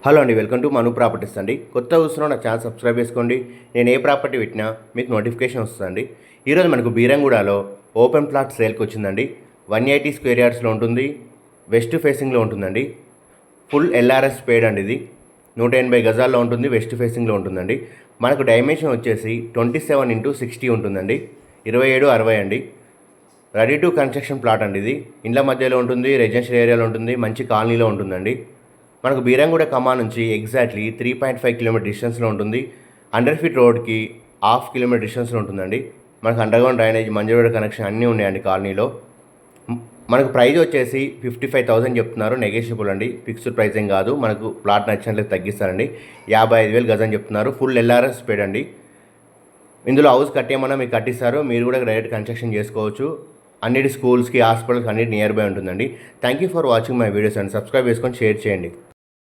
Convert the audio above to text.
Hello అండి, welcome to Manu properties అండి. కొత్త చూస్తున్నా నా ఛానల్ సబ్స్క్రైబ్ చేసుకోండి. నేను ఏ ప్రాపర్టీ పెట్టినా మీకు నోటిఫికేషన్ వస్తుందండి. ఈరోజు మనకు బీరంగూడలో ఓపెన్ ప్లాట్ సేల్కి వచ్చిందండి. 180 స్క్వేర్ యార్డ్స్లో ఉంటుంది, వెస్ట్ ఫేసింగ్లో ఉంటుందండి. ఫుల్ ఎల్ఆర్ఎస్ పేడ్ అండి. ఇది 180 గజాల్లో ఉంటుంది, వెస్ట్ ఫేసింగ్లో ఉంటుందండి. మనకు డైమెన్షన్ వచ్చేసి 27x60 ఉంటుందండి, 2760 అండి. రెడీ టు కన్స్ట్రక్షన్ ప్లాట్ అండి. ఇది ఇండ్ల మధ్యలో ఉంటుంది, రెసిడెన్షియల్ ఏరియాలో ఉంటుంది, మంచి కాలనీలో ఉంటుందండి. మనకు బీరంగూడ కమా నుంచి ఎగ్జాక్ట్లీ 3.5 కిలోమీటర్ డిస్టెన్స్లో ఉంటుంది. 100 ఫీట్ రోడ్కి 1/2 కిలోమీటర్ డిస్టెన్స్లో ఉంటుందండి. మనకు అండర్గ్రౌండ్ డ్రైనేజ్, మంజూరు కనెక్షన్ అన్నీ ఉన్నాయండి కాలనీలో. మనకు ప్రైస్ వచ్చేసి 55,000 చెప్తున్నారు, నెగోషియబుల్ అండి, ఫిక్స్డ్ ప్రైస్ ఏం కాదు. మనకు ప్లాట్ నచ్చినట్లయితే తగ్గిస్తారండి. 55,000 గజం చెప్తున్నారు, ఫుల్ ఎల్ఆర్ఎస్ పేడ్ అండి. ఇందులో హౌస్ కట్టేమన్నా మీకు కట్టిస్తారు, మీరు కూడా డైరెక్ట్ కన్స్ట్రక్షన్ చేసుకోవచ్చు. అన్నిటి స్కూల్స్కి, హాస్పిటల్స్కి అన్నిటి నియర్ బై ఉంటుందండి. Thank you for watching my videos and subscribe చేసుకొని షేర్ చేయండి.